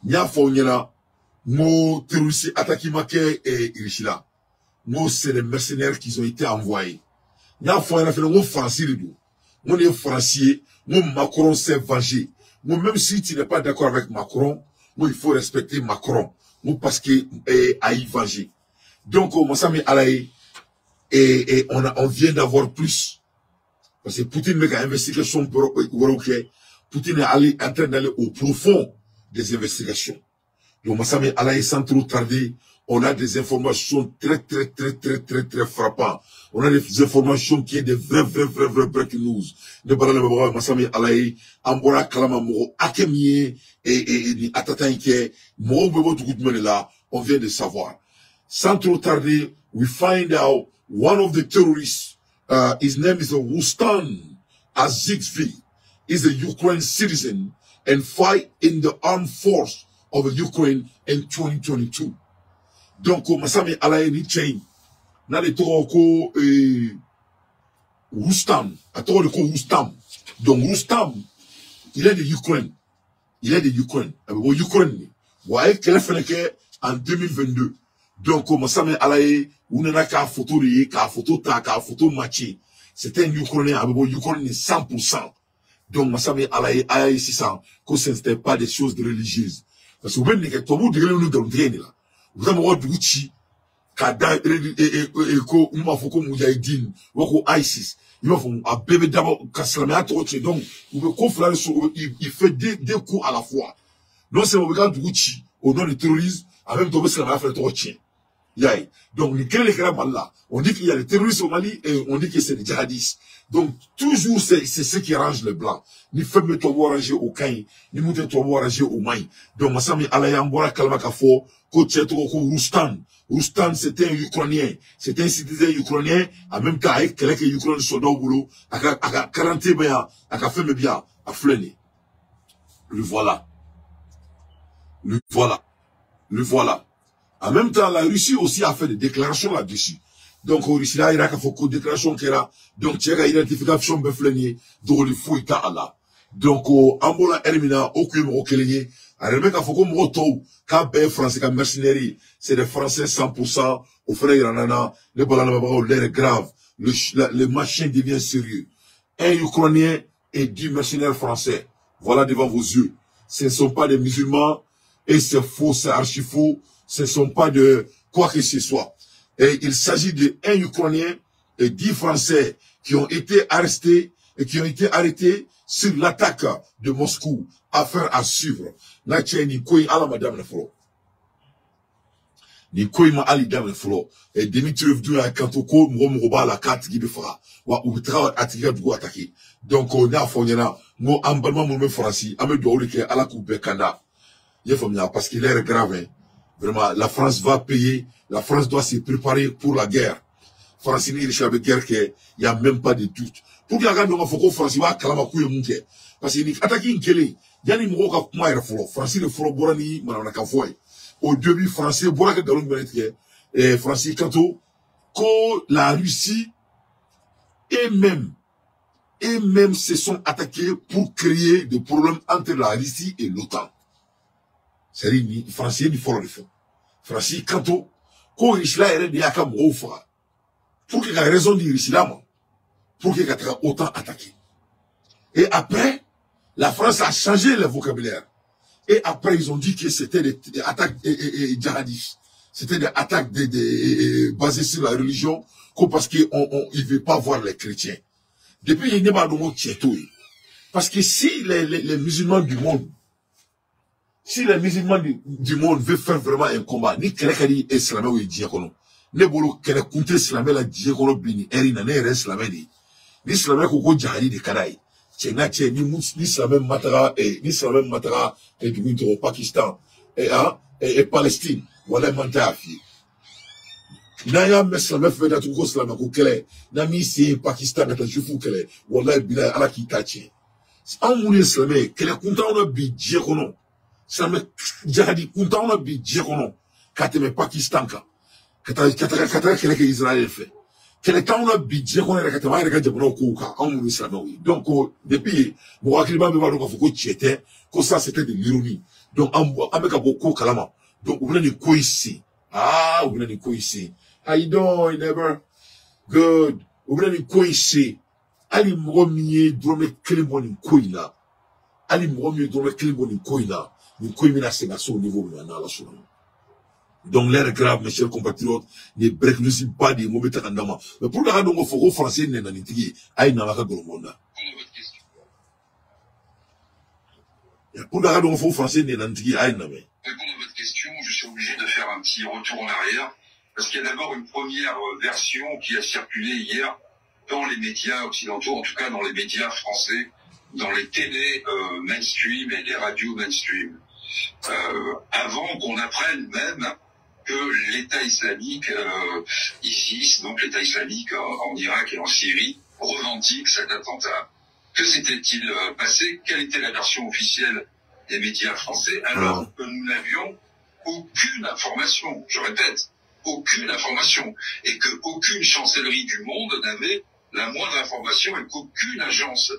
Nya Fonyela, mo terroriste attaqué Maké et Irishila. Mo c'est les mercenaires qui ont été envoyés. Nya Fonyela fait le français le dos. Mon est français, mon Macron s'est vengé. Moi, même si tu n'es pas d'accord avec Macron, moi, il faut respecter Macron. Moi, parce qu'il a y venger. Donc, on s'est mis à la et on vient d'avoir plus. Parce que Poutine m'a investigation pour Poutine est en train d'aller au profond des investigations. Donc, on s'est mis à la sans trop tarder. On a des informations très frappantes. On a des informations qui sont des vrais breaking news. Ne parlons pas de Massami Alaï, Ambora Kalama Moro, Akemie, et Atatanke, Moro Bebo là, on vient de savoir. Sans trop tarder, we find out one of the terrorists, his name is Rustam Azizvi, is a Ukraine citizen and fight in the armed force of Ukraine in 2022. Donc, Massami Alaï ni chain. Na le toroko Rustam, à toroko Rustam. Donc Rustam, il est de Ukraine. Il est de Ukraine. Bon Ukraine. Ouais, qu'elle fait que en 2022. Donc Massami Alaye, on n'a qu'à photo liée, qu'à photo ta, qu'à photo matchée. C'était un Ukrainien, bon Ukraine 100%. Donc Massami Alaye a 600 que ce n'était pas des choses religieuses. Parce que vous voyez que tout le monde nous dans le là. Vous avez un Douchi, Kada, Eko, Umafoko Moudjaïdine, Wako ISIS, il va faire un bébé d'abord, Kaslamé à Troche, donc, vous pouvez conflamer sur, il fait deux coups à la fois. Non, c'est un regarde Douchi, au nom du terrorisme, en même temps, c'est la fait Troche. Yaï. Donc, les là, on dit qu'il y a des terroristes au Mali, et on dit que c'est des djihadistes. Donc, toujours, c'est ce qui arrange les blancs. Ni femme toi arranger au Kain, ni mouté toi arranger au Maï. Donc, Massami Alayambora Kalmakafo, coach Rustam. Rustam, c'était un Ukrainien. C'était un citoyen ukrainien, en même temps, avec quelques Ukrainiens soldats au boulot, à 40 bien, à fait bien, à flâner. Le voilà. Le voilà. Le voilà. En même temps, la Russie aussi a fait des déclarations là-dessus. Donc, au Russie, là, il y a fait une déclaration qui est là. Donc, tu as identification de flâner, dans le fou, Allah. Donc, au Ambola Hermina, au Kumo Keleye, à remettre à Foko Moto, quand ben français, quand mercenaires, c'est des français 100%, au frère Iranana, le balanababa, l'air est grave, le machin devient sérieux. Un Ukrainien et 10 mercenaires français. Voilà devant vos yeux. Ce ne sont pas des musulmans, et c'est faux, c'est archi faux, ce ne sont pas de quoi que ce soit. Et il s'agit d'un Ukrainien et 10 Français qui ont été arrêtés et qui ont été arrêtés sur l'attaque de Moscou. Affaire à suivre. Natia ni koi ala madame le flo. Ni koi ma ali dame le flo. Et Dimitrov du à Kantoko, Mroba la carte qui befra. Wa outra atiga du attaquer. Donc on a fonyana, mo ambalma mo me franci, ame do olike ala coupe kanda. Yefomia parce qu'il est grave. Vraiment, la France va payer. La France doit se préparer pour la guerre. France il y a une guerre qui il y a même pas de doute. Pour que la guerre ne faut que France va kalamakou et monter. Parce qu'il attaque une kele. Yani moko ka kuma folo. France le folo borani manana ka foi. Au début français boraka galon benetre et français kanto ko la Russie et même se sont attaqués pour créer des problèmes entre la Russie et l'OTAN. C'est les français du folo le fond. Français kanto ko Russia est de yaka mofa. Pour qu'il y ait raison de Russia pour qu'il y ait autant attaqué. Et après la France a changé le vocabulaire. Et après, ils ont dit que c'était des attaques djihadistes. C'était des attaques basées sur la religion, parce qu'ils ne veulent pas voir les chrétiens. Depuis, il n'y a pas de mot tchétoué. Parce que si les musulmans du monde, veulent faire vraiment un combat, ni quelqu'un islamé ou diakono, ne bolo quelqu'un compte islamé la diakono bini, erina ne islamé ni islamé koko djihadi de kadaï. Tchénaché, ni islamé matara, et du au Pakistan, et Palestine, voilà manta fi. Naya meslamé fait d'être au islamé kukele, nami si Pakistan est un jufu kele, voilà bila ala ki taché. En moun islamé, kele kunta on a bi diakono. Islamé djihadi kunta on a bi diakono. Kateme Pakistan ka. Katara kele ke Israël fait. Quel est on a budget qu'on a regardé pour Kouka, en Islam, oui. Donc, depuis, mon akiliba me va donc faut que tu étais, que ça c'était de l'ironie. Donc, avec un beaucoup kalama. Donc, vous venez de quoi ici? Ah, vous venez de quoi ici? How you doing, neighbor? Good. Vous venez de quoi ici? Ali mwomye drome kelebo ni koina. Ali mwomye drome kelebo ni koina. Ni koina c'est au niveau de la nation. Donc, l'air grave, mes chers compatriotes, ne break nous si pas des moments de mais pour la raison faut français n'est pas nitigué. Aïe, n'a pas de monde. Pour la raison faut français n'est pas nitigué. Aïe, n'a pas. Répondre à votre question, je suis obligé de faire un petit retour en arrière, parce qu'il y a d'abord une première version qui a circulé hier dans les médias occidentaux, en tout cas dans les médias français, dans les télés mainstream et les radios mainstream. Avant qu'on apprenne même que l'État islamique, ISIS, donc l'État islamique en Irak et en Syrie, revendique cet attentat. Que s'était-il passé? Quelle était la version officielle des médias français alors que nous n'avions aucune information, je répète, aucune information, et que aucune chancellerie du monde n'avait la moindre information et qu'aucune agence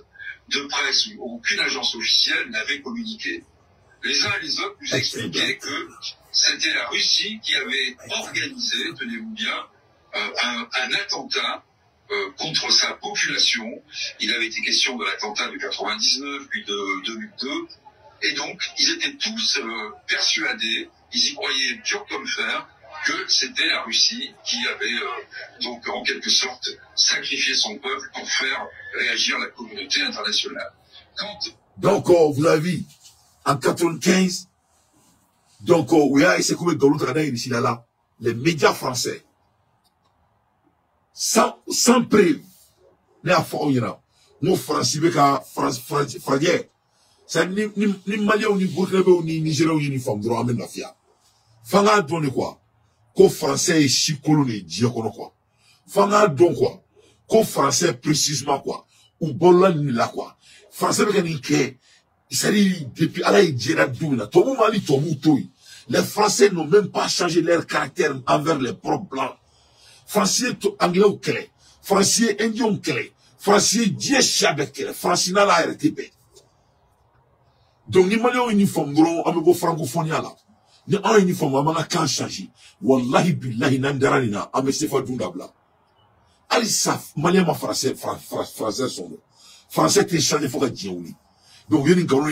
de presse ou aucune agence officielle n'avait communiqué. Les uns et les autres nous expliquaient que c'était la Russie qui avait organisé, tenez-vous bien, un attentat contre sa population. Il avait été question de l'attentat de 99, puis de 2002, et donc ils étaient tous persuadés, ils y croyaient dur comme fer, que c'était la Russie qui avait donc en quelque sorte sacrifié son peuple pour faire réagir la communauté internationale. Donc vous avez vu, en 95, donc oui, c'est comme dans l'autre année ici là, les médias français, sans preuve, nous français français, c'est ni Malien ni Burkinabé ni Nigérien ni femme droit même la fia. Fanga donne quoi? Qu'au français chicolo ne dit quoi? Fanga donne quoi? Qu'au français précisément quoi? Ou bolan ni là quoi? Français avec un c'est-à-dire, depuis Allah il dira douna, tomu mali tomu toui. Les Français n'ont même pas changé leur caractère envers les propres blancs. Français anglais au clé, Français indien au clé, Français dieu chabek clé, Français n'a la RTP. Donc, ni malien uniforme, on a francophonie là. Ni un uniforme, on a qu'à changer. Wallahi billahi nandaranina, on a sefa dundabla. Ali saf, malien ma français son. Français t'es changé, faut que djiouli. Donc, il y a une grande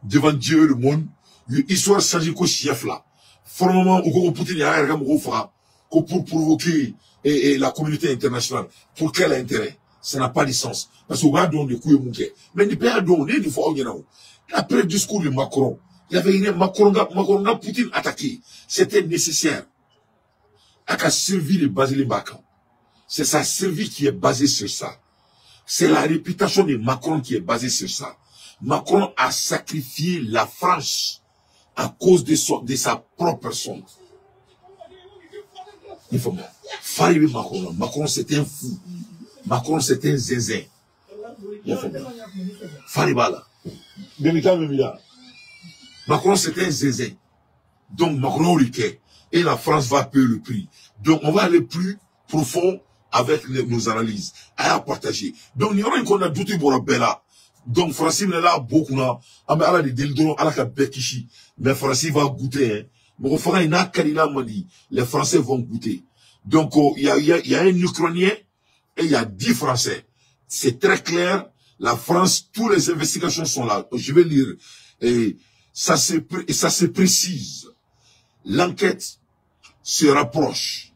devant Dieu et le monde. L'histoire change qu'au chef là. Formellement, au Poutine, il y a un gars pour provoquer la communauté internationale. Pour quel intérêt? Ça n'a pas de sens. Parce qu'on va donner des coups et mouquet. Mais il n'y a pas donné, il faut en après le discours de Macron, il y avait une Macron Poutine attaqué. C'était nécessaire. A qu'à servir les bases les Balkans. C'est sa survie qui est basée sur ça. C'est la réputation de Macron qui est basée sur ça. Macron a sacrifié la France à cause de sa propre personne. Il faut faire Macron. Macron c'est un fou. Macron c'est un zézin. Il faut faire Macron c'est un zézin. Donc Macron riquet. Et la France va payer le prix. Donc on va aller plus profond avec nos analyses. À partager. Donc il y aura une qu'on a douté pour la bella. Donc Francis là beaucoup là, mais à la de Deldron à la Kabekishi, mais Francis va goûter. Hein. Mais on fera une akalina mani, les Français vont goûter. Donc il y a un Ukrainien et il y a 10 Français. C'est très clair. La France, toutes les investigations sont là. Je vais lire et ça se précise. L'enquête se rapproche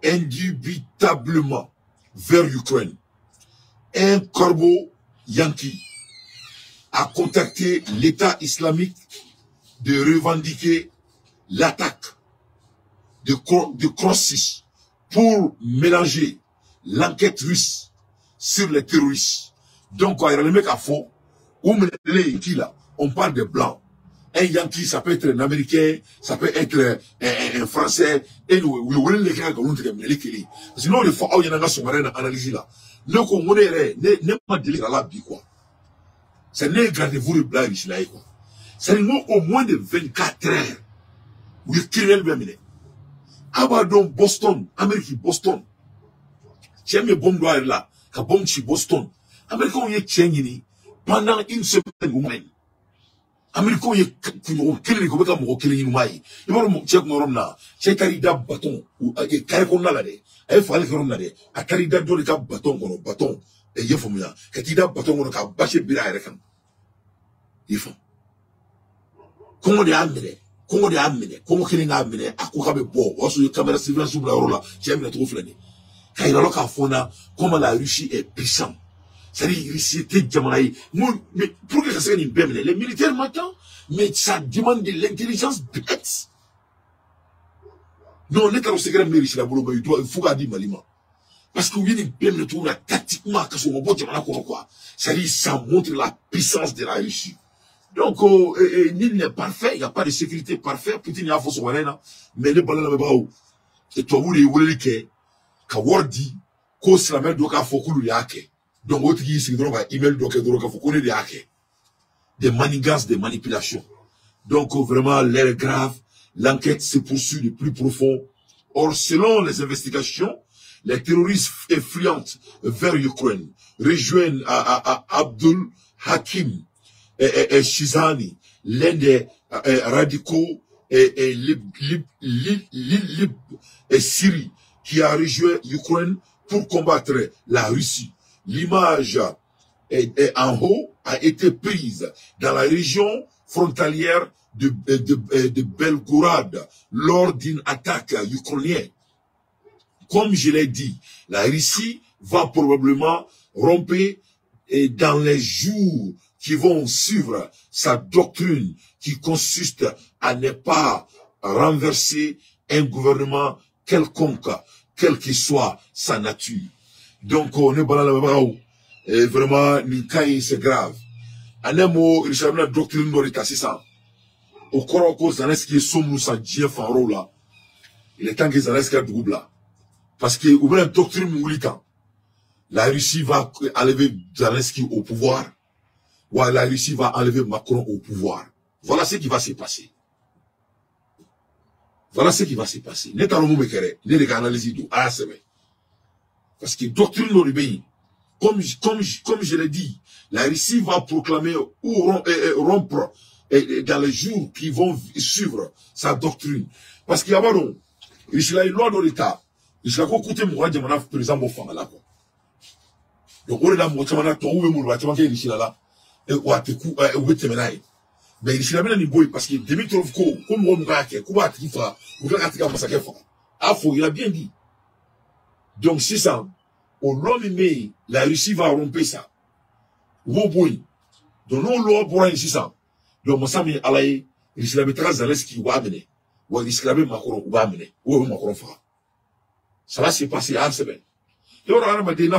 indubitablement vers l'Ukraine. Un corbeau Yankee a contacté l'État islamique de revendiquer l'attaque de Krossis pour mélanger l'enquête russe sur les terroristes. Donc, quand il y a le mec à fond, on parle de blancs. Un Yankee, ça peut être un Américain, ça peut être un Français. Et nous, les gars, sinon, il faut qu'il y ait une analyse là. Nous, on n'est pas délire à la vie, quoi. C'est n'est gardez-vous le blague ici, là, quoi. C'est au moins de 24 heures. Oui, criminel, bien, mais. Abadon, Boston, Amérique, Boston. Tiens, mes bombes doivent être là. Quand bombe chez Boston. Amérique, on y est tchèngini pendant une semaine ou même. Américain y quel comme ça mo quel ni mai il va mo check mo romna check tarida bâton ou kay ko na la de ay fa ko na de a tarida do le ka bâton kono bâton e yefo mo ya katida bâton kono ka bache bira ere kan ifo kongo de amene kongo kele nga amene akuka be bo oso caméra surveillance sur la rola j'aime le trop flani kay la ka fona comment la Russie est puissante. C'est-à-dire, c'était Djamanaï. Mais pour que ça soit une belle, les militaires maintenant, mais ça demande de l'intelligence bête. Non, on est dans le secret de la boulot, il faut garder Malima. Parce que vous avez une belle tour, tactiquement, quand on va dire quoi. C'est-à-dire, ça montre la puissance de la Russie. Donc, nul n'est parfait, il n'y a pas de sécurité parfaite, Poutine y a fausse warena, mais les ballons là-bas, et toi, vous les voulez que, Kawardi, cause la même doka fokulu yake. Donc, autre qui c'est donc email donc faut connaître des hackers, des manigances, des manipulations. Donc, vraiment, l'air est grave. L'enquête se poursuit de plus profond. Or, selon les investigations, les terroristes influents vers l'Ukraine rejoignent à Abdul Hakim et Shizani, l'un des radicaux et Syrie, qui a rejoint l'Ukraine pour combattre la Russie. L'image en haut a été prise dans la région frontalière de Belgorod lors d'une attaque ukrainienne. Comme je l'ai dit, la Russie va probablement rompre dans les jours qui vont suivre sa doctrine qui consiste à ne pas renverser un gouvernement quelconque, quelle que soit sa nature. Donc, on est dans la et vraiment, c'est grave. En un mot, il s'agit de la doctrine de c'est ça. Au corps, Zelensky est somme, nous, ça dit, Faro, là. Il est temps que Zelensky a double là. Parce que, ou bien, la doctrine moulita. La Russie va enlever Zelensky au pouvoir. Ou la Russie va enlever Macron au pouvoir. Voilà ce qui va se passer. Voilà ce qui va se passer. N'est-ce pas le mot mekere? N'est-ce pas analyse d'où? Ah, c'est vrai. Parce que doctrine dans le pays, comme je l'ai dit, la Russie va proclamer ou rompre dans les jours qui vont suivre sa doctrine. Parce qu'il y a pas donc, il y a une loi dans l'État, il y a quoi coûter mon roi de président Bofang là quoi. Donc on est là mon chamana toi où est mon roi chamana qui est là et où a te coup où est temenaï. Mais il y a bien un boy parce que Dimitrov ko comme on va que quoi tu fais ou va attaquer massacrer fort. Ah faut il a bien dit. Donc, c'est ça. Au long mai, la Russie va rompre ça. Donc, nous, l'on pourra ici ça. Donc, moi, ça m'est allé, il s'est mettra Zelensky ou amener. Ou il s'est Macron ou amener. Ou Macron fera. Ça va se passer à semaine. Et on a un matin, il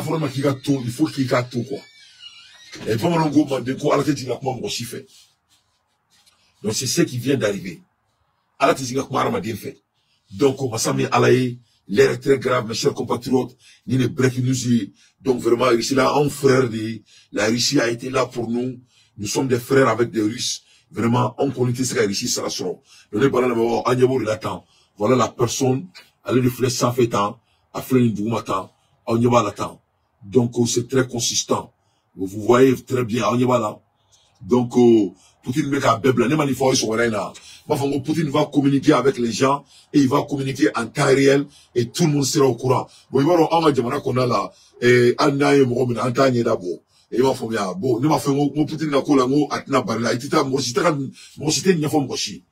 faut qu'il y ait tout, quoi. Et pas mon go, de quoi, à la tête, il y a comment mon chiffre. Donc, c'est ce qui vient d'arriver. À la tête, il y a comment on m'a fait. Donc, moi, ça m'est allé. L'air est très grave, mes chers compatriotes. Ni les breaking news. Donc vraiment, Russie là, un frère de la Russie a été là pour nous. Nous sommes des frères avec des Russes. Vraiment, on connaît ce que la Russie sera sur. Voilà la personne, elle est de flèche sans fait temps, à flèche du matin, on y va là. Donc c'est très consistant. Vous voyez très bien, on y va là. Donc Poutine met un bébé, les manifestants sont là. Poutine va communiquer avec les gens et il va communiquer en temps réel et tout le monde sera au courant. Bon, il va y avoir un diamant qu'on a là et un an et en temps d'abord. Et il va faire bien. Bon, nous m'avons fait mon Poutine n'a qu'au lango à Tnabarla. Et tout à mon cité n'y a pas mochi.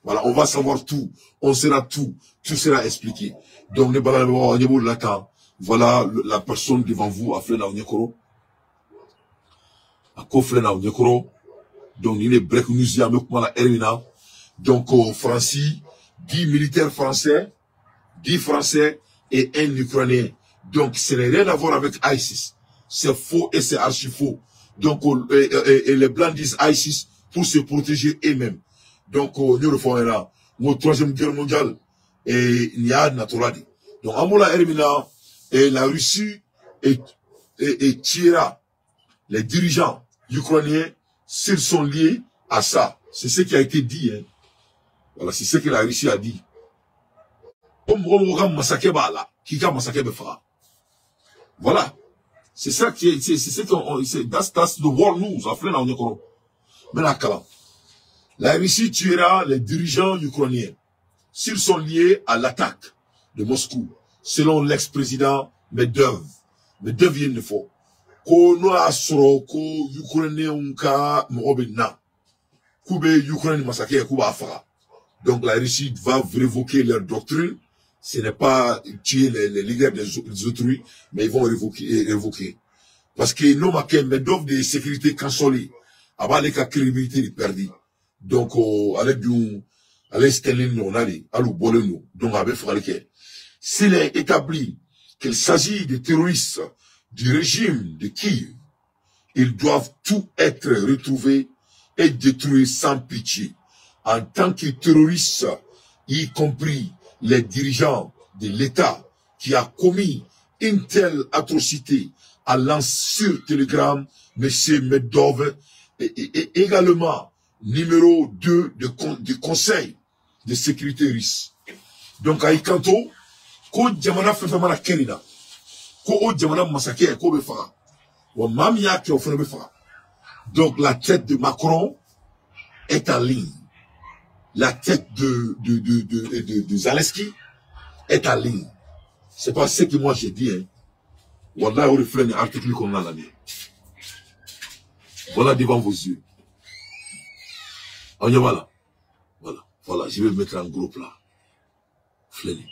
Voilà, on va savoir tout, on sera tout sera expliqué. Donc les balles au niveau de l'attente. Voilà la personne devant vous à Flena Onyekoro. À Koflena Onyekoro. Donc, il est break news, il la Erina. Donc, Francie, 10 militaires français, 10 Français et un Ukrainien. Donc, ce n'est rien à voir avec ISIS. C'est faux et c'est archi faux. Donc, et les Blancs disent ISIS pour se protéger eux-mêmes. Donc, nous le faisons là. Au troisième guerre mondiale, et il y a naturalité. Donc, Amola Erina, et la Russie, et tirera les dirigeants ukrainiens. S'ils sont liés à ça, c'est ce qui a été dit. Hein. Voilà, c'est ce que la Russie a dit. Voilà. C'est ça qui est, c'est ce qu'on, that's the world news. Mais là, La Russie tuera les dirigeants ukrainiens s'ils sont liés à l'attaque de Moscou, selon l'ex-président Medvedev. Medvedev il ne faut. Ko no asro ko Ukrainiens ka mobina. Koube Ukraine massacre Kuba afara. Donc la Russie va révoquer leur doctrine. Ce n'est pas tuer les leaders des autrui, mais ils vont révoquer. Parce que nous avons Medvedev de sécurité consolée. Avant les cas crédibilité perdue. Donc avec du Staline on a dit alou boleno donc avec frère. S'il est établi qu'il s'agit de terroristes du régime de Kiev, ils doivent tout être retrouvés et détruits sans pitié. En tant que terroristes, y compris les dirigeants de l'État qui a commis une telle atrocité, allant sur Telegram, M. Medvedev et également numéro 2 du Conseil de sécurité russe. Donc, à Ikanto, ko jamana fefemana kerina, ko o jamana massacre, ko befa, wa mamia ki ofene befa. Donc, la tête de Macron est en ligne. La tête de Zelensky est en ligne. C'est pas ce que moi j'ai dit, hein. Voilà, au reflet de l'article qu'on a là. Voilà devant vos yeux. On y va là. Voilà, je vais mettre en gros plat. Flêné.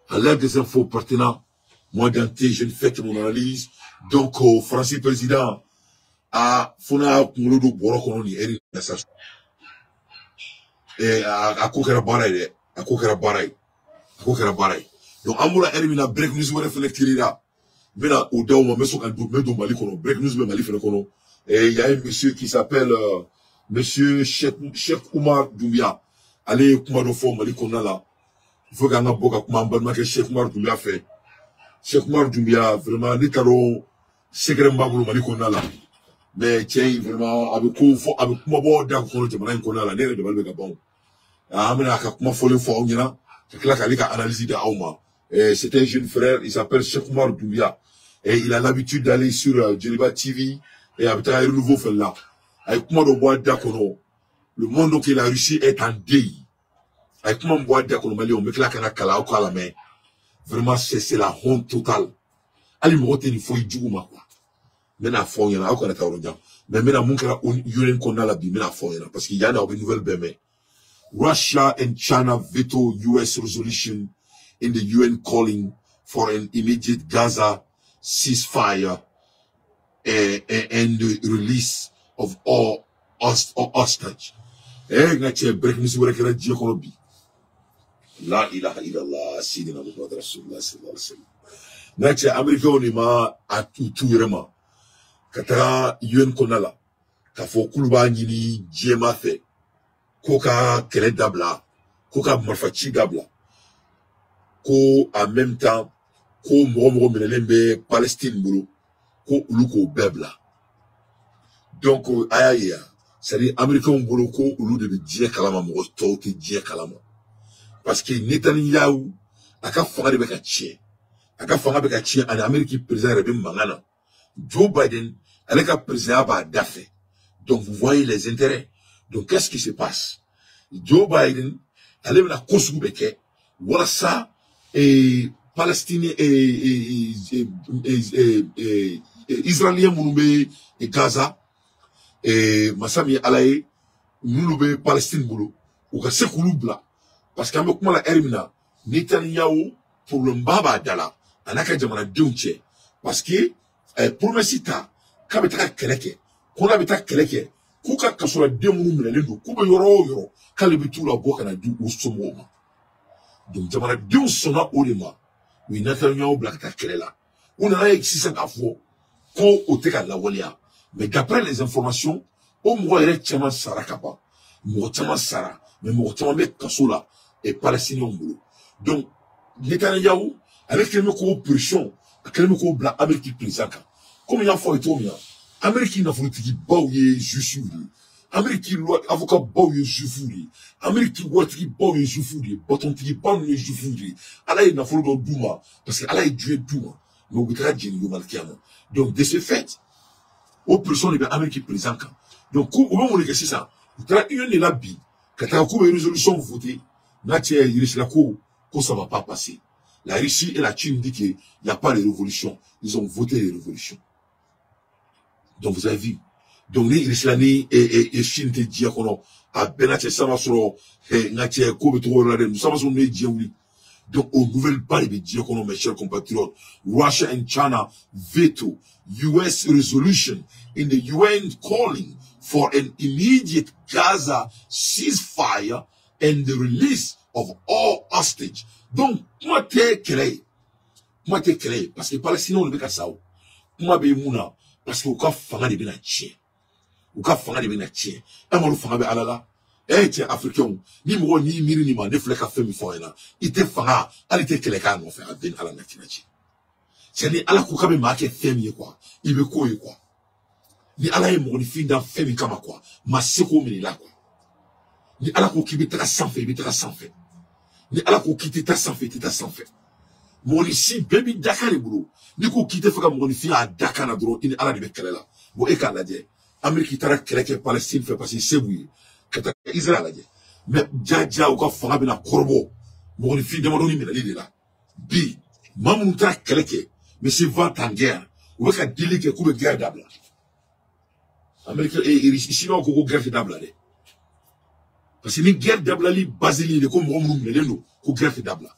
À l'aide des infos pertinentes, moi d'anté, je ne fais que mon analyse. Donc, Francis président, a Fona Kumulodo Borokononi, Eri Nassas. Et à Kokera Baray, à Kokera Baray. Donc, Amoura Erimina, break news, on reflète Kirira. Maintenant, au Daouma, Messo Kandou, Medo Malikono, break news, Mali Fenekono. Et il y a un monsieur qui s'appelle, monsieur Cheikh Oumar Doumbia. Allez, Koumadofo, Malikona là. Il faut qu'on a beaucoup de que Cheikh Oumar Doumbia fait. Cheikh Oumar Doumbia, vraiment, Netaro, Secret Mbabou, Malikona là. Mais tiens, vraiment, avec Koumabo, Dakono, Malikona là, n'est-ce pas le Gabon. Amena, Kakuma Folé Fouaouna, c'est là qu'il a analysé de Aouma. C'est un jeune frère, il s'appelle Cheikh Oumar Doumbia. Et il a l'habitude d'aller sur Djeliba TV et avec un nouveau fait là. Avec Koumabo Bois Dakono. Le monde que la Russie est en deuil. Avec mon bois d'Akono Mali, on me claque un akala au la main. Vraiment, c'est la honte totale. Ali Mote, il faut y jouer, quoi. Maintenant, il y en a aucun état. Mais maintenant, mon cas, il y a qu'on a la bille, maintenant, parce qu'il y a une nouvelle bébé. Russia and China veto US resolution in the UN calling for an immediate Gaza ceasefire and the release of all hostage. Ngache break news wala kera je kono bi la ilaha illallah sidina muhammad rasulullah sallallahu alaihi wasallam ngache america oni ma atutu vraiment katara yuen konala ka fo kuluba nyini jema fe koka kele dabla koka marfachi dabla ko en même temps ko mo melembe Palestine bulu ko uluko bebla donc ayaya. C'est-à-dire, Américains bolo ko ulu de dié kalama mo to te dié kalama. Parce que Netanyahu aka fanga de beka tchie. Aka fanga beka tchie en Amérique président rebe mangana. Joe Biden avec un président ba dafé. Donc vous voyez les intérêts. Donc qu'est-ce qui se passe? Joe Biden allait la kosu beke. Voilà ça et Palestiniens et Israéliens mounube et Gaza. Et Massami Alaye, nous le Palestine boulot, ou que c'est Kouloubla. Parce qu'avec moi la Hermina, Netanyahu, pour le Mbaba Dala, en Akadjamana Diounche. Parce que, pour le sita, Kabeta Keleke, Konabeta Keleke, Kuka Kasura Demounou Lendu, Kuba Yoro, Kalibitu la Bokana du Ousomoma. Donc, Jamana Dion sona Olima, oui, Netanyahu Blakta Kelela. On a existé à fois, Ko Oteka la Walia. Mais d'après les informations, au moins il y a Tchaman Sara Kapa, Tchaman Sara, mais Tchaman Kasola et Palestinien boulot. Donc, Netanyahu, avec les coopérations, avec les coopérations, Amérique président, comme il y a fait tout bien, Amérique n'a pas dit Baouye Jufouri, Amérique avocat Baouye Jufouri, Amérique Baouye Jufouri, Baton Tiki Baouye Jufouri, Allah il n'a pas fait Douma, parce qu'Allah est Dieu Douma, mais on va dire donc, de ce fait, aux personnes de l'Amérique présente. Donc, comment on est ça? Union est la bi. Quand tu as une résolution votée, là, tu que ça ne va pas passer. La Russie et la Chine disent qu'il n'y a pas de révolution. Ils ont voté les révolutions. Donc, vous avez vu. Donc, les Russes et Chine te disent qu'on a Benatia Samasoro, Natia Kobeto, nous sommes les Djaouli. Donc, aux nouvelles balles de dire qu'on a, mes chers compatriotes, Russia and China veto US resolution in the UN calling for an immediate Gaza ceasefire and the release of all hostage. Donc, moi, t'es créé. Parce que les Palestiniens, on ne veut pas ça. Moi, ben, mouna. Parce que, au cas, fanga de bien tien. Au cas, fanga de bien tien. Un mot, fanga de alala. Eh, tiens, africain. Ni mo, ni miri, ni ma, ne fleka fait mi foyena. Ite fanga. Ali te keleka, non, fait, aden, ala, natinachi. C'est ni ala kuka be marqué femi, quoi. Il veut quoi, quoi. Ni ala est mon fin dans femi, kama, quoi. Ma seko, mini, là, quoi. Ni ala ko kibi taka sans fait, bitaka sans fait. Ni ala ko kiti ta sans fait, ta sans fait. Mon ici, baby Dakar le boulot. Ni ko kiti faka mon ici à Dakar na dro, ini ala de bekele la. Bo e ka la die. Amérique tara keleke Palestine fait passer sebouye. Kata Israël la die. Mais dja ou ka fanga bina korbo. Mon ici demandoni mina li la. Bi, mamun tara keleke, mais c'est vent en guerre. Ou ka dili ke koube guerre d'abla. Amérique ici non ko guerre d'abla de. Parce que les guerres d'Ablali, Basili, les comme Romoum, les nous, qu'on guerre d'Abla.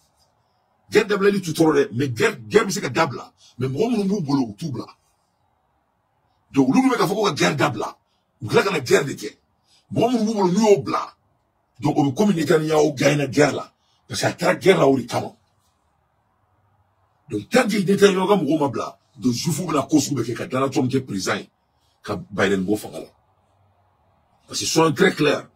Guerre d'Ablali, tout trop, mais guerre, c'est que d'Abla. Mais Romoum, boulot, tout bla. Donc, nous, nous, avons guerre d'Abla. Nous, avons la guerre de guerre. Romoum, nous, au bla. Donc, on communique, il y a au gain la guerre là. Parce qu'il y a la guerre là où il est comment. Donc, tant qu'il y a des gens comme Romoum bla, de Joufou, la cause, qui est dans la tombe qui est présent, quand Biden Bofanga là. Parce que c'est très clair.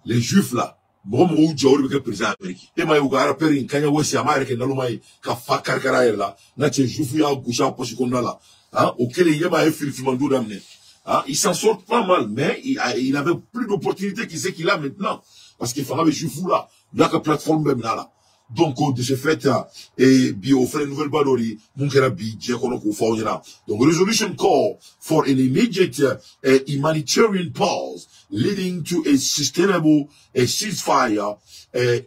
Les juifs là, bon, j'ai président américain. Et moi, j'ai repéré quand il y a aussi américain dans le monde, quand fakar karaïr là, là, tu juif, il y a gauche en poche comme là, hein, auquel il y a un film mandou d'amener. Hein, il s'en sort pas mal, mais il avait plus d'opportunités qu'il sait qu'il a maintenant. Parce qu'il fallait juif là, il y a que plateforme même là. Donc, de ce fait, et bio fait une nouvelle badori, mon kerabi, diakono ko fauna. Donc, resolution call for an immediate humanitarian pause leading to a sustainable ceasefire,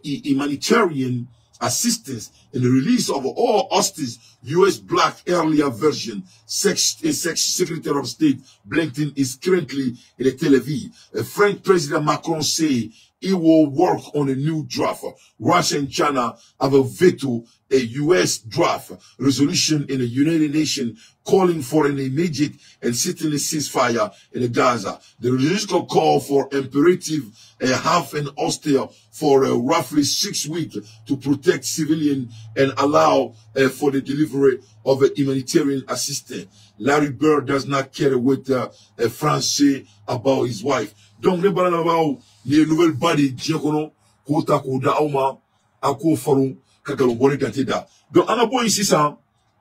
humanitarian assistance, and the release of all hostages. U.S. Black earlier version, Secretary of State Blinken is currently in Tel Aviv. French President Macron say he will work on a new draft. Russia and China have a veto a U.S. draft resolution in the United Nations calling for an immediate and certainly ceasefire in Gaza. The resolution call for imperative half an hostage for roughly 6 weeks to protect civilians and allow for the delivery of a humanitarian assistance. Larry Bird does not care what France say about his wife. Donc, les nouvelles body diakono kota koda auma ako faru kakalo boni tatida. Donc, on a beau ici ça,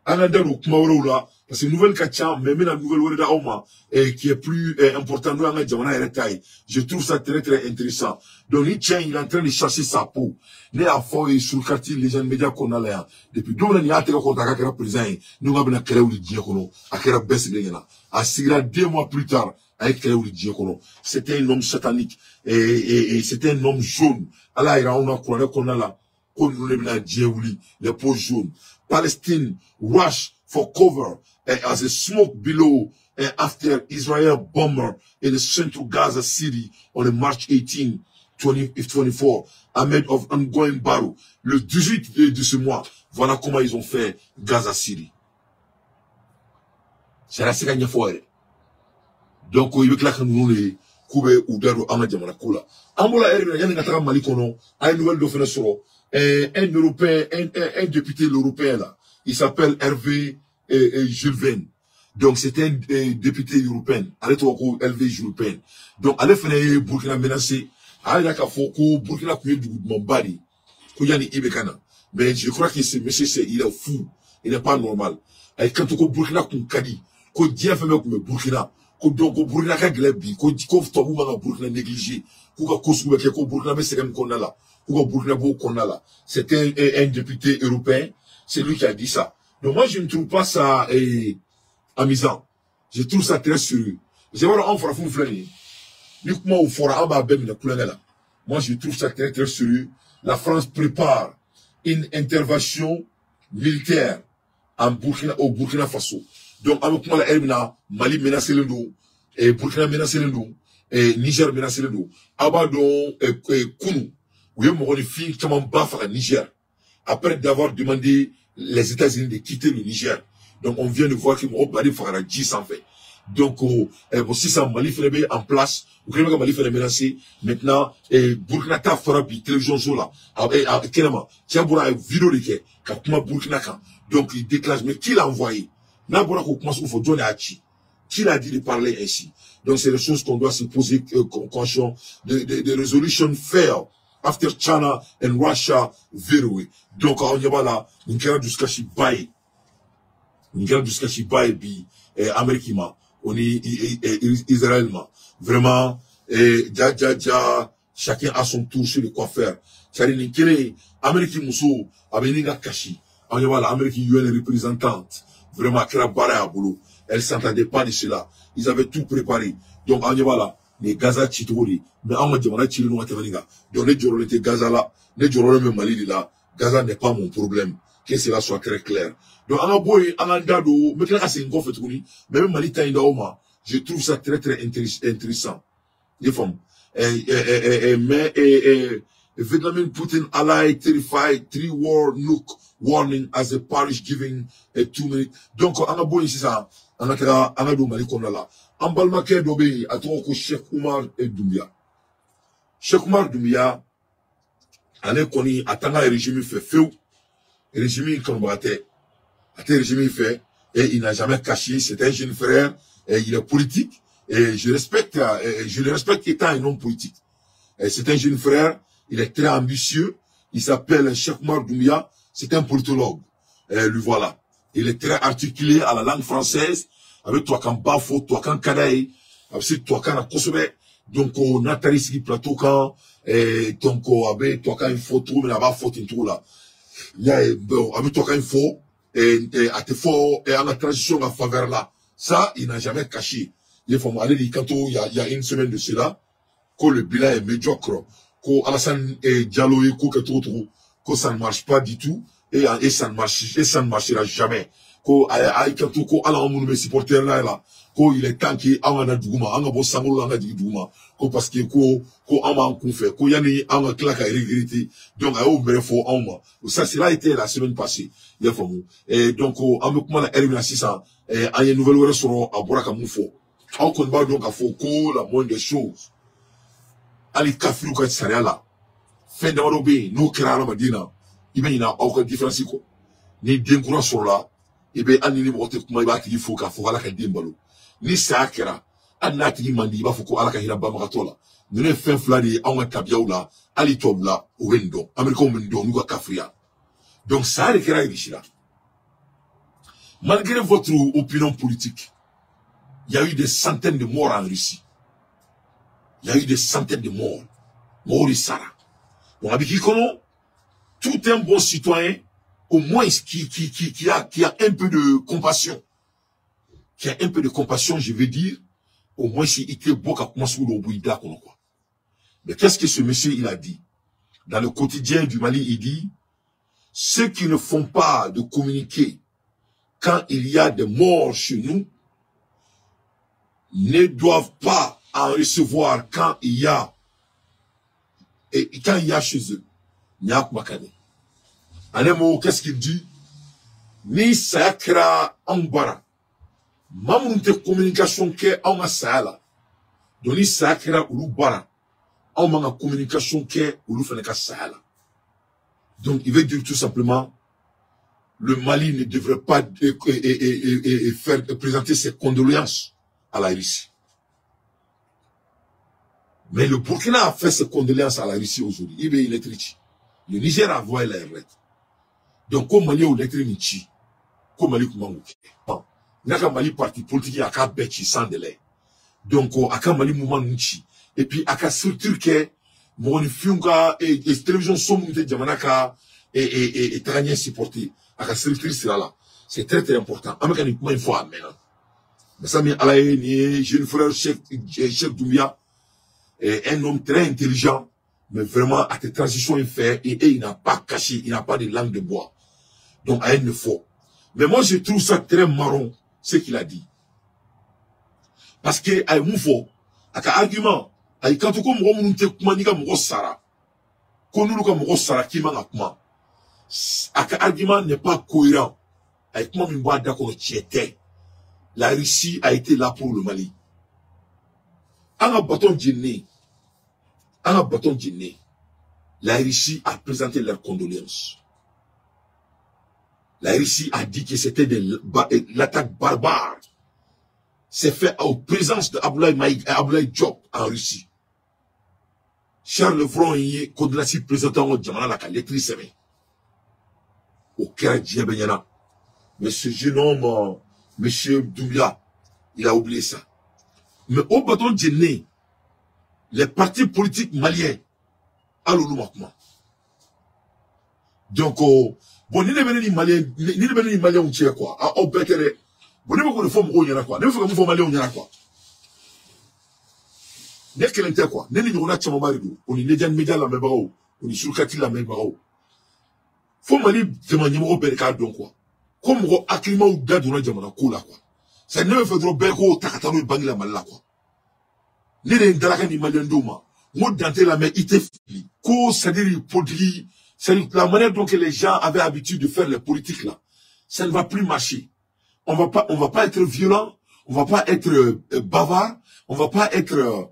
on a dans le là, parce que nouvelle kacha, mais la nouvelle word auma qui est plus important nous on a jamana retail. Je trouve ça très très intéressant. Donc, il est en train de chasser sa peau. Les affaires sur le quartier, les gens médias qu'on a là, depuis 2 ans, il y a un contact avec le président, nous avons créé le diakono, avec la baisse de l'État. À 2 mois plus tard, avec le diakono. C'était un homme satanique, et c'était un homme jaune. Alors, il y a un homme qu'on a là, qu'on nous a dit, les peaux jaunes. Palestine rush for cover as a smoke below after Israel bomber in the central Gaza city on March 18, 2024, amid of ongoing battle. Le 18 de ce mois, voilà comment ils ont fait Gaza City. C'est la seconde fois. Donc, il veut que nous les Koube ou Dero Amadjamana Koula. Ambola Erina, Yann Natara Malikono, a une nouvelle de Soro. Un Européen, un député européen là, il s'appelle Hervé Jules Verne. Donc c'était un député européen. Allez toi Hervé Jules Verne. Donc allez faire Burkina menacé. Allez là Kafoko Burkina couille du Mambadi. Kouyani Ibekana. Mais je crois que ce monsieur il est fou. Il n'est pas normal. Et quand on Burkina Kadi, ko dia fait comme Burkina, ko donc Burkina ka glebi, ko tobu ma Burkina négligé, ko kosu ke ko Burkina be segam konala. C'était un député européen, c'est lui qui a dit ça. Donc moi je ne trouve pas ça amusant. Je trouve ça très sérieux. C'est vrai, on fera fou flâner. Uniquement au fora, moi, je trouve ça très, très sérieux. La France prépare une intervention militaire au Burkina Faso. Donc, avec moi, la Mali menacé le dos, et Burkina menacé le dos, et Niger menacé le dos. Abadon, Kounou, où il y a une fille qui m'a baffé à Niger. Après d'avoir demandé les États-Unis de quitter le Niger. Donc, on vient de voir qu'ils m'ont parlé de 10 en fait. Donc, si ça Mali fait en place, vous savez que Mali fait menacé, maintenant, Burkina ta fera bi télévision zola. Kénama, tiens, pour la vidéo de qui, quand Burkina kan. Donc, il déclenche, mais qui l'a envoyé? N'a pas commencé, il faut donner à qui? Qui l'a dit de parler ainsi? Donc, c'est des choses qu'on doit se poser, conscient de resolution fair after China and Russia veru. Donc, on y va là, on kera jusqu'à Chibaye. On kera jusqu'à Chibaye, bi, américain, on est israélien. Vraiment, chacun a son tour sur le quoi faire. C'est-à-dire, ni kele, américain mousso, abeninga kashi. On y va là, américain UN représentante. Vraiment, kera bara à boulot. Elle s'entendait pas de cela. Ils avaient tout préparé. Donc, on y va là. Les Gaza Chitori, mais on m'a dit, on a tiré nous à Tavaninga. Donc, les Jorol étaient Gaza là, les Jorol même Mali là, Gaza n'est pas mon problème. Que cela soit très clair. Donc, on a beau, on a dado, mais quand c'est une gonfle, mais même Mali taïda oma, je trouve ça très, très intéressant. Les femmes. Mais, Vladimir Putin allied terrified 3-war nuke warning as a parish giving a 2 minutes. Donc, on a beau ici ça, on a do Mali comme là. En Balmaké d'Obéi, à ton Cheikh Oumar et Doumbia. Cheikh Oumar Doumbia, on est connu, à Tanga, le régime fait feu, le régime combattait, à tel régime fait, et il n'a jamais caché, c'est un jeune frère, et il est politique, et je le respecte étant un homme politique. C'est un jeune frère, il est très ambitieux, il s'appelle Cheikh Oumar Doumbia, c'est un politologue, lui voilà. Il est très articulé à la langue française, avec toi quand bafo, toi quand kadaï, avec toi quand akosebe, donc on a tarisiki plateau quand, donc avec toi quand il faut tout, mais là-bas faut une tout là. Il y a, bon, avec toi quand il faut, à te faut, et en la transition à faveur là. Ça, il n'a jamais caché. Il faut aller dire quand il y a une semaine de cela, que le bilan est médiocre, que Alassane Diallo et que ça ne marche pas du tout, et ça ne marchera jamais. Ko ay kantu ko ala mun be supporter là ko il est temps qui amana duguma anga bo sangolo anga duguma ko parce que ko ama en fait ko yani anga klaka regretter donc ay o mere fo ama ça cela été la semaine passée il faut et donc am ko mala erina 600 ay nouvelle wore soro aboraka mu fo on kon ba donc afo ko la moindre des choses ali kafiru ka tsara là fin de robe no kira la madina ibe ina aucune différence ko ni denkura sur là et bien, on est monté comme il va qu'il faut qu'à la cadimbalou. Ni ça kera, on a qui m'a dit, il va faut qu'à la cadimbalou maratola. Nous ne faisons flâner, on a tabiaou là, ali tom là, au wendo, américain wendo, nous a kafria. Donc ça a l'écran ici là. Malgré votre opinion politique, il y a eu des centaines de morts en Russie. Il y a eu des centaines de morts. Morts Sarah. Donc avec qui comment? Tout un bon citoyen, au moins qui a un peu de compassion. Qui a un peu de compassion, je veux dire, au moins s'il était beau qu'à commencer au Bouïda, quoi. Mais qu'est-ce que ce monsieur, il a dit? Dans le quotidien du Mali, il dit, ceux qui ne font pas de communiquer quand il y a des morts chez nous, ne doivent pas en recevoir quand il y a chez eux. Nyak Makane. En un mot, qu'est-ce qu'il dit? Ni sakra ambara. Mamunte communication ke en masala. Donc ni sakra ulu bara. En manga communication ke ulu feneka sala. Donc il veut dire tout simplement, le Mali ne devrait pas présenter ses condoléances à la Russie. Mais le Burkina a fait ses condoléances à la Russie aujourd'hui. Il est riche. Le Niger a envoyé la lettre. Donc, comme Mali ou lettre Nichi, comme Mali Koumanouké. N'a qu'un Mali parti politique à qu'un bêchi sans délai. Donc, à qu'un Mali mouvement Nichi. Et puis, à qu'un structure que, mon fiunga et télévision sommité Djamanaka et Tarania supporté. À qu'un structure c'est là. C'est très très important. Américain, il faut amener. Mais ça, mais à la jeune frère Cheikh Doumbia, un homme très intelligent, mais vraiment à tes transitions il fait et il n'a pas caché, il n'a pas de langue de bois. Donc à une fois. Mais moi je trouve ça très marrant ce qu'il a dit. Parce que à un mouvement, à un argument, à quand tu comme on te commandika mo sara, qu'on nous comme mo sara qui m'a comment. À un argument n'est pas cohérent. Avec moi une boîte d'accord tiété. La Russie a été là pour le Mali. En un bâton dîner, la Russie a présenté leurs condoléances. La Russie a dit que c'était l'attaque barbare. C'est fait en présence d'Abdoulaye Diop en Russie. Charles Lefron y est condamné présentant au Djamana la lettre au Kera Djebanyana. Mais ce jeune homme, monsieur Doumbia, il a oublié ça. Mais au bâton de les partis politiques maliens, à l'Ouloumakma. Donc, bon, ni les Maliens, on tient quoi? Au Békéré. Bon, ni beaucoup de femmes, on y a quoi? Ni beaucoup de femmes, on y a quoi? Ni quel était quoi? Ni on a tient mon mari, on y a média la même barreau, on y soukati la même barreau. Faut mali témoigner au Békéré, donc quoi? Comme on a acclimé au gars de la Djamana, quoi. Ça ne fait trop Békéré, Takatano et Bangla Malala, quoi. Ni les Dalaka ni Malien Douma. Moi, dans la main, il était fini. C'est-à-dire, la manière dont les gens avaient l'habitude de faire les politiques là, ça ne va plus marcher. On va pas être violent, on va pas être bavard, on va pas être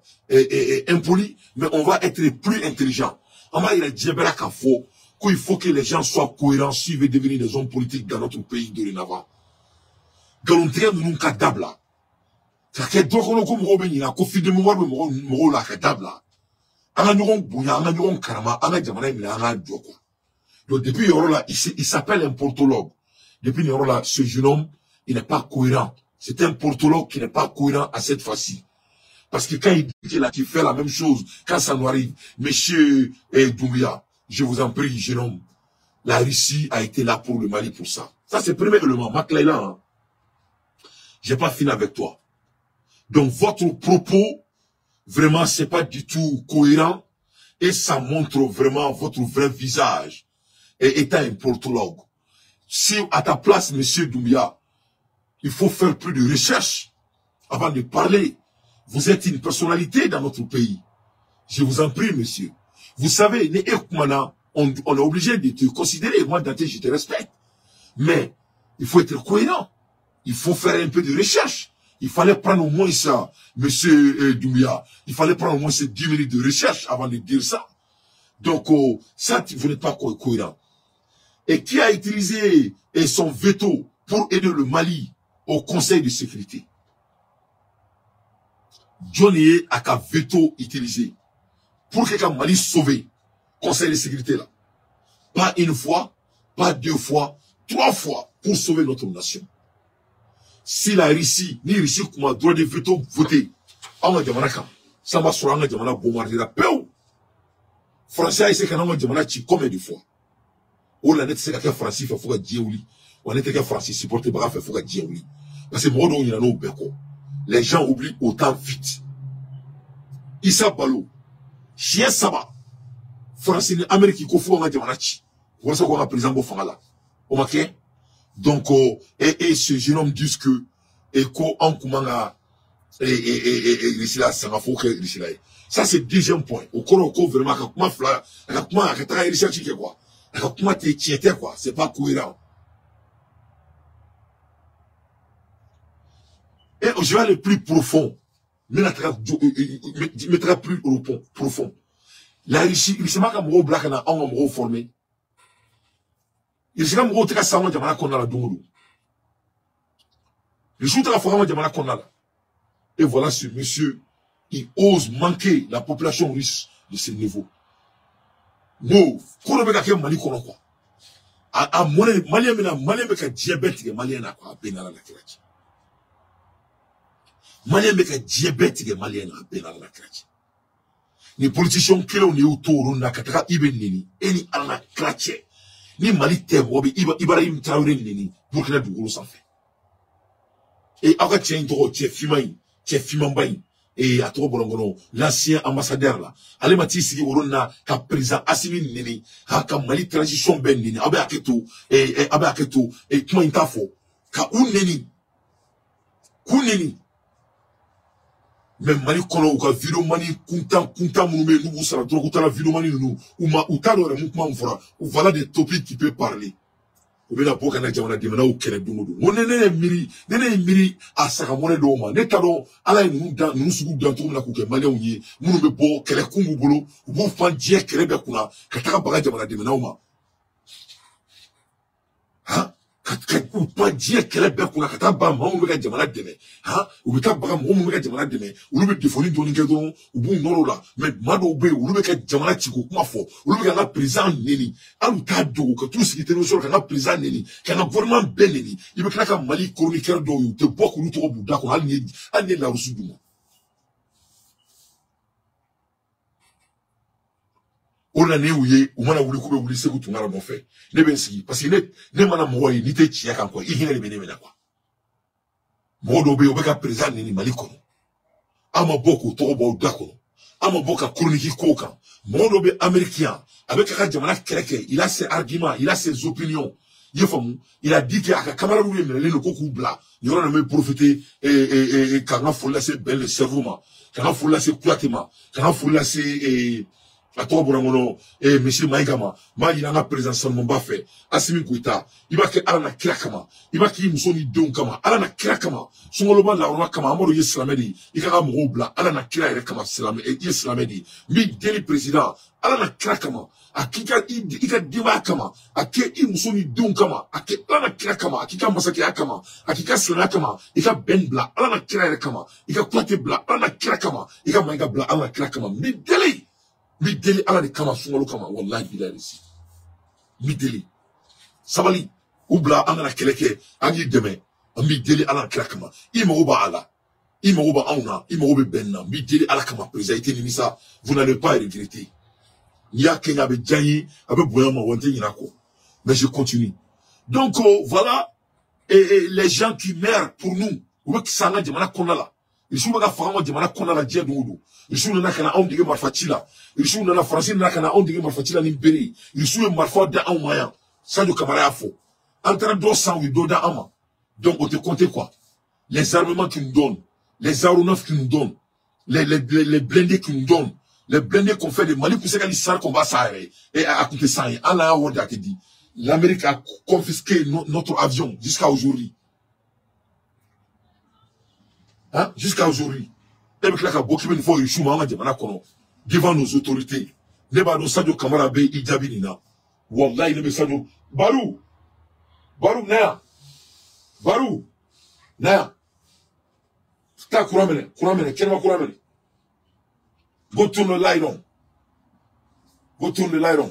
impoli, mais on va être plus intelligent. On va dire qu'il faut que les gens soient cohérents s'ils veulent devenir des hommes politiques dans notre pays dorénavant. Galontier nous cadavre là. C'est-à-dire que donc on a comme Robin, il a confié de mémoire de la cadavre là. Donc depuis là, il s'appelle un portologue. Depuis là, ce jeune homme, il n'est pas cohérent. C'est un portologue qui n'est pas cohérent à cette fois-ci. Parce que quand il dit qu'il fait la même chose, quand ça nous arrive, monsieur Doumbia, je vous en prie, jeune homme, la Russie a été là pour le Mali pour ça. Ça, c'est le premier élément. Maclaïla, hein. J'ai pas fini avec toi. Donc, votre propos, vraiment, c'est pas du tout cohérent et ça montre vraiment votre vrai visage et étant un portologue. Si à ta place, monsieur Doumbia, il faut faire plus de recherche avant de parler. Vous êtes une personnalité dans notre pays. Je vous en prie, monsieur. Vous savez, on est obligé de te considérer. Moi, Dante, je te respecte. Mais il faut être cohérent. Il faut faire un peu de recherche. Il fallait prendre au moins ça, monsieur Doumbia. Il fallait prendre au moins ces 10 minutes de recherche avant de dire ça. Donc, ça, vous n'êtes pas cohérent. Et qui a utilisé son veto pour aider le Mali au Conseil de sécurité? Johnny a qu'un veto utilisé pour que le Mali sauve Conseil de sécurité là. Pas une fois, pas 2 fois, 3 fois pour sauver notre nation. Si la Russie, ni Russie, comme a droit de veto voter, on va demander ça va sur un demande bombarder la paix. Français, c'est qu'on va demander combien de fois. Ou la nette, c'est qu'un Français fait faut que Dieu oublie. On était qu'un Français supporter brave fait faut que Dieu oublie. Parce que moi, il y a nos béco. Les gens oublient autant vite. Issa Balo, chien Saba, Français, Amérique, il faut qu'on demander voilà ce qu'on a président Bofangala. Au maquet. Donc, et ce jeune homme dit que, et qu'on commande ça, c'est le deuxième point. Au Koroko, vraiment, comment quoi, c'est pas cohérent. Et je vais aller plus profond. Mais mettra plus profond. La Russie, il s'est marqué à mon black na on m'a formé. Il s'est marqué à mon tika sama jamana qu'on a la dungulu. Le jour de la forme jamana qu'on a là. Et voilà ce monsieur, il ose manquer la population russe de ce niveau. Non, qu'on a fait Mali qu'on a quoi. À Malien, Malien avec un diabète, Malien a quoi, Benala la Kirachi. Malien avec un diabète, Malien a Benala la Kirachi. Les politiciens qui ont eu autour, on a kataka Ibenini, et ni Alana Kratche, ni Mali Terrobi, Ibrahim Traoré Nini, Burkina du Gros sans fait. Et après, tiens, tu es Fimay. C'est Fimambaï. et à trop bolongono l'ancien ambassadeur là ale mati sigi orona ka président Assimi Nini ha ka Mali transition ben nini abe aketo et kuma intafo ka uneni kuneni même Mali kono ka video mani kunta munume nubu sara trop kutala video mani nunu uma utalo re mukuma mfora ou voilà des topics qui peut parler ou bien la boka na jamana dimana ou kene dungudu nene miri asaka mone do ma ne tado ala nunu dan nunu sugu dan to na ku ke Mali onye munu be bo kele kungu bolo bu fan je kele be kuna ka taka baga jamana dimana uma ha ou pas dire qu'elle est bien qu'on a qu'à bas maman ou bien jamana deme hein ou bien baga maman ou bien jamana deme ou le défoni doni que don ou bon non là mais mado be ou le bien jamana tiko kuma fo ou le bien la président neni alu ta do que tout ce qui était no sur la président neni kana gouvernement ben neni il be ka Mali chroniqueur do te beaucoup lu to buda ko alni la rusu duma on a né ouye ou mana wuli ko be wuli se ko tungara no fait ne ben si parce que ne mana mo yi ni te chia kan ko i hinele be ne mena kwa modo be obeka président ni Mali kono ama boko to bo dako ama boka chronique ko kan modo be américain avec ka jamana kreke il a ses arguments il a ses opinions il a dit que aka kamara wu yemele le ko ku bla yoro na me profiter et kana fola se belle cerveau ma kana fola se kuatema kana fola se a toi borangono monsieur Maïgama ma il a présent seulement ba fait Assimi Goïta il va que ala na kira kama il va ki musoni don kama ala na kira kama sungoloba la rona kama amoro yeslamedi il ka mo bla ala na kira ere kama islam et yeslamedi mi deli président ala na kira kama akika ika diva kama ake i musoni don kama ake ala na kira kama akika masaki akama akika sala kama ika ben bla ala na kira ere kama ika kwate bla ala na kira kama ika maiga bla ala na kira kama mi deli mideli ala de kama sungalo kama wallahi bidarisi mideli sabali ubla angana keleke angi deme mideli ala kala kama imoba ala imoba auna imoba benna mideli ala kama président ni ça vous n'allez pas regretter ya kenya be djani abe boyama wonte nyinako mais je continue donc voilà et les gens qui meurent pour nous ou qui sanga jamana konala ils sont pas fama jamana konala dia dungudu ils sont na kana on dige marfatila ils sont na français na kana on dige marfatila ni beri ils sont marfa da en moyen ça de camara faux entre 200 ou doda ama donc on te compte quoi les armements qu'ils nous donnent les aéronefs qu'ils nous donnent les blindés qu'ils nous donnent les blindés qu'on fait de Mali pour ça qu'on va s'arrêter et à coûter ça Allah a dit l'Amérique a confisqué notre avion jusqu'à aujourd'hui. Hein? Jusqu'à aujourd'hui. Devant nos autorités. Nebado Sadio Kamara Bey Idjabinina. Wallahi Nebe Sadio. Barou. Barou Naya. Barou. Naya. Ta Kouramene. Kouramene. Kenma Kouramene. Go tourne le lairon. Go tourne le lairon.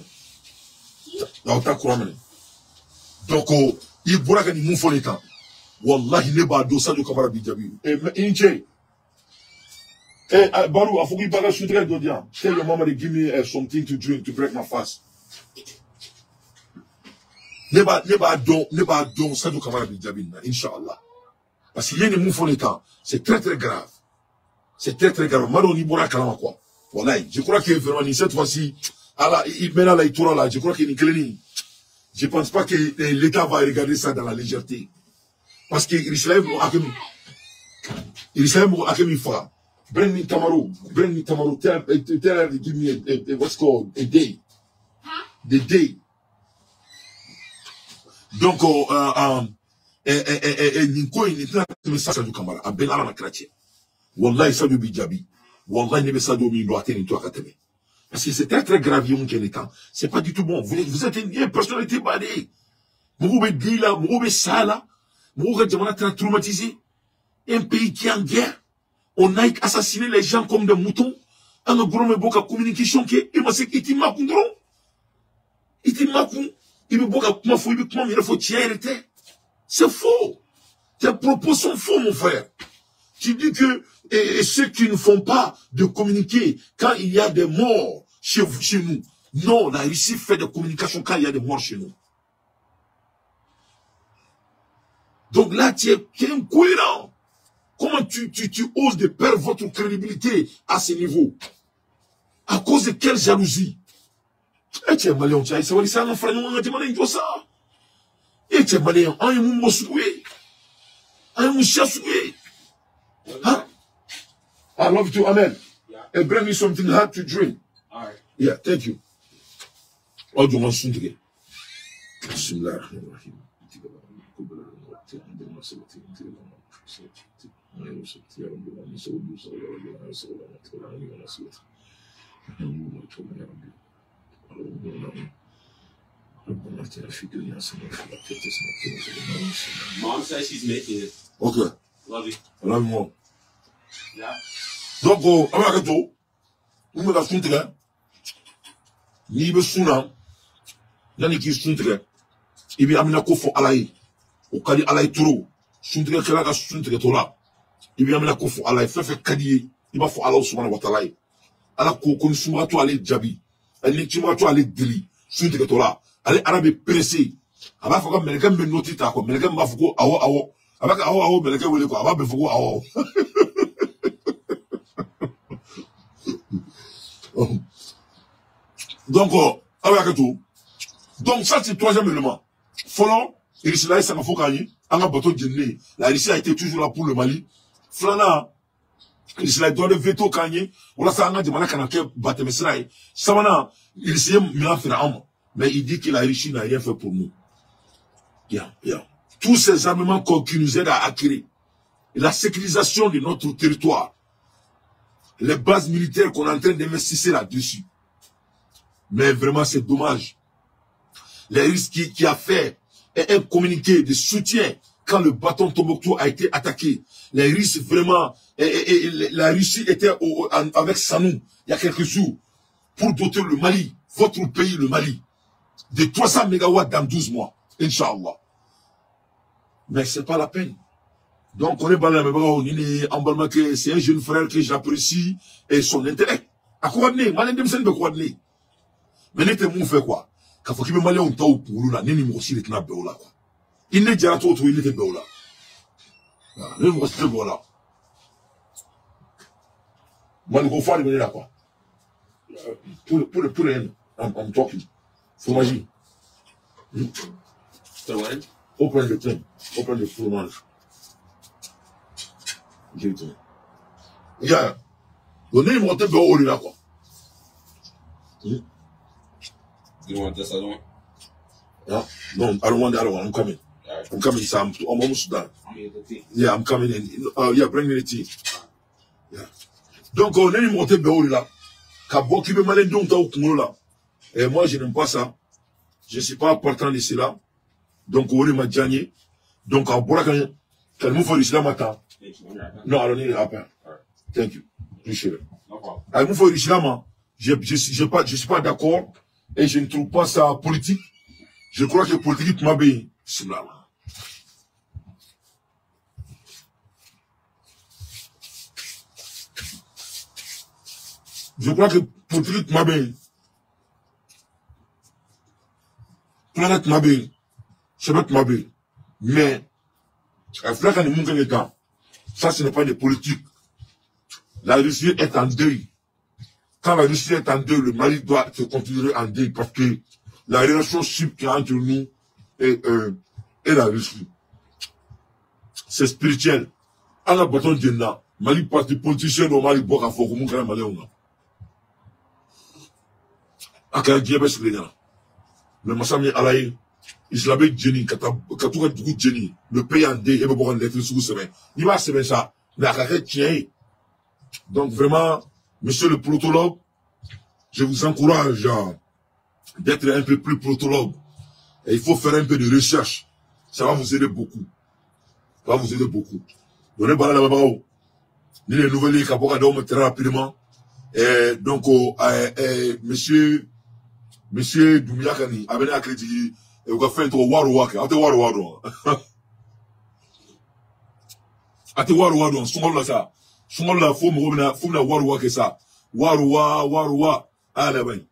Ta Kouramene. Donc, il pourra que nous faisons les temps. Wallahi Nebado Sadio Kamara Bey Idjabinina. Et Inche. Hey, Barou, I forget about shoot red dodia. Tell your mama to give me something to drink to break my fast. Never don't, Sadio Kamara Bidjabina, Inch'Allah. Parce qu'il y a des mouvements de temps. C'est très très grave. C'est très très grave. Maro ni bora kalama quoi. Voilà. Je crois que vraiment, cette fois-ci, il mène à la tour là, je crois qu'il est cléni. Je pense pas que l'État va regarder ça dans la légèreté. Parce que l'Islam a mis fort. Bring me Tamaro. Tell her to give me a what's called a day. The day. Donc, Ninko, il est là, message du Kamara, à Benara na Kratie. Wallahi, ça du Bidjabi. Wallahi, ne message du Miloate, ni toi, Kateme. Parce que c'est très, très grave, yon, quel état. C'est pas du tout bon. Vous êtes une personnalité badée. Mourou dit là, mourou ça là. Mourou Djamana traumatisé. Un pays qui est en guerre. On a assassiné les gens comme des moutons. On a gourmé beaucoup de communication qui il m'a dit qu'il m'a condron. Il m'a condron. Il m'a beaucoup c'est faux. Tes propos sont faux, mon frère. Tu dis que ceux qui ne font pas de communiquer quand il y a des morts chez nous. Non, la Russie fait de communication quand il y a des morts chez nous. Donc là, tu es incohérent. Comment tu oses de perdre votre crédibilité à ce niveau? À cause de quelle jalousie? Et tu es malien, tu as essayé de faire un frère, on a demandé de ça. Et tu es malien, on est mon souhait. On est mon souhait. Huh? I love you too, amen. Yeah. And bring me something hot to drink. All right. Yeah, thank you. Oh, do you want something again? Bismillahirrahmanirrahim. Mom says she's making it. Okay. Love you. I love you more. Yeah. Donc, on va arrêter. On va faire un ni be suna nani ki suntre ibi amina ko fo alay o kadi alay turo suntre kala ka suntre tola ibi amina ko fo alay fe kadi iba fo Allah subhanahu wa ta'ala ala ko kon suma to ale jabi ali tuma to ale dili suntre tola ale arabe pressé aba fo ka meleka be noti ta ko meleka ba fo ko awo aba ka awo meleka wele ko aba be fo ko awo donc, donc ça c'est le troisième élément. Follow, la Russie a été toujours là pour le Mali. Flana, il doit le veto Kanye. Voilà ça, on a demandé qu'on a fait Batemesraï. Samana, il s'est mis à faire un mais il dit que la Russie n'a rien fait pour nous. Yeah. Tous ces armements qui nous aident à acquérir la sécurisation de notre territoire, les bases militaires qu'on est en train d'investir là-dessus. Mais vraiment, c'est dommage. Les Russes qui a fait un communiqué de soutien quand le bâton Tombouctou a été attaqué. Les Russes, vraiment, la Russie était avec Sanou, il y a quelques jours, pour doter le Mali, votre pays, le Mali, de 300 mégawatts dans 12 mois. Inch'Allah. Mais c'est pas la peine. Donc, on est que c'est un jeune frère que j'apprécie et son intérêt. À quoi on est? Mais n'était mon fait quoi? Quand faut qu'il me malé on t'a au pour là, n'est aussi les knap beola quoi. Il n'est déjà tout il était beola. Ne me reste beola. Moi le confort il est là quoi. Pour le I'm talking. Fromage. Open the thing. Open the fromage. Give it. Yeah. Le nez monte beola là quoi. You want this other one? Yeah. No, I don't want the other one. I'm coming. Right. I'm coming. So I'm almost done. I need the tea. Yeah, I'm coming in. Yeah, bring me the tea. Yeah. Donc, on est monté Béoul là. Kabo qui me malin donc au Congo là. Et moi, je n'aime pas ça. Je ne suis pas partant de cela. Donc, on est ma gagné. Donc, à Borakan, quel mot faut l'islam matin? No, I don't need it happen. Thank you. Appreciate it. No problem. À mot faut l'islam, je suis pas d'accord. Et je ne trouve pas ça politique. Je crois que politique m'a bien. Je crois que politique m'a bien. Planète m'a bien. Chemin m'a bien. Mais, ça, ce n'est pas des politiques. La Russie est en deuil. Quand la Russie est en deuil, le Mali doit se continuer en deuil parce que la relation qui est entre nous et la Russie, c'est spirituel. À la bâton de Dena, Mali parti politicien au Mali boka foko mon grand Mali on a. Aka diabes le gars. Le masami alaï, islamique Jenny, katouka du Jenny, le pays en deuil et me boka lettre sous semaine. Il va se mettre ça, la carrette tient. Donc vraiment, monsieur le protologue, je vous encourage d'être un peu plus protologue. Et il faut faire un peu de recherche. Ça va vous aider beaucoup. Ça va vous aider beaucoup. Donnez pas la babao. Ni les nouvelles qui ont très rapidement. Et donc, monsieur Doumiakani, avec un crédit, et vous avez fait un tour Warouak. Ate Warouak. Ate Warouak. Souvent là ça. Souvent là, faut me Warouak et ça. Warouak. Allez, ben.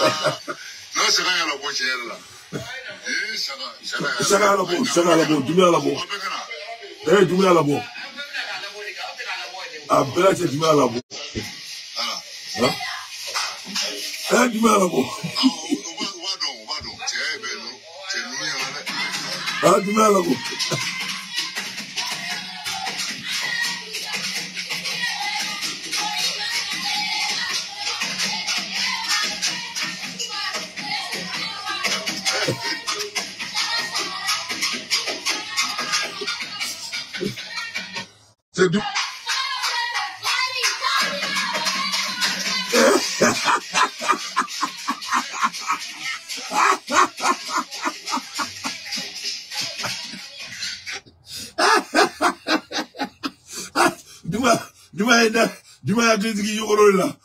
Non, c'est rien la bonne chérie là. Chaka à la bonne, Dumia à la bonne. Eh, Dumia à la bonne. Ah, Bella, c'est Dumia à la bonne. Hein? Eh, Dumia à la bonne. Ah, Dumia à la bonne. C'est du... Duma ya glizigi yogoro là.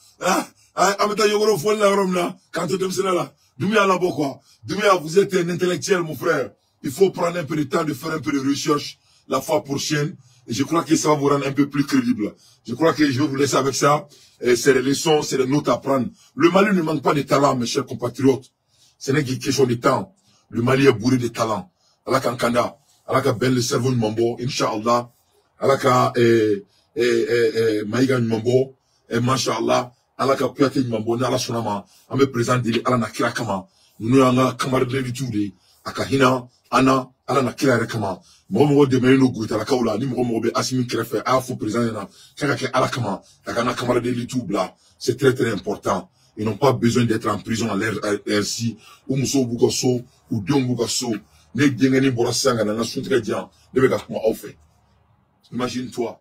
Ameta yogoro fol la rom là. Quand tu es là. Dumia là quoi. Dumia, vous êtes un intellectuel, mon frère. Il faut prendre un peu de temps de faire un peu de recherche la fois prochaine. Et je crois que ça va vous rendre un peu plus crédible. Je crois que je vais vous laisser avec ça. C'est les leçons, c'est les notes à prendre. Le Mali ne manque pas de talent, mes chers compatriotes. Ce n'est qu'une question de temps. Le Mali est bourré de talent. Allah kankanda, Allah ben le cerveau de Mambo, Inch'Allah. Allah Maïga Mambo, et Masha'Allah, Allah Kuyate Mambo, Nala Sonama, à me présenter Allah Nakira Kama. Nous avons camarade de tout, Akahina, Anna, Allah Nakira Kama. Moi, demain, nous goûtons la Kaula, ni moi, Assimi Krefe, à faux président, Kaka Alakama, Takana camarade de tout, là. C'est très, très important. Ils n'ont pas besoin d'être en prison à l'RC, ou Mousso Bougasso, ou Dion Bougasso, ne Dengeni Borassanga, Nana Suntre Dian, ne Begakuma Ofe. Imagine-toi.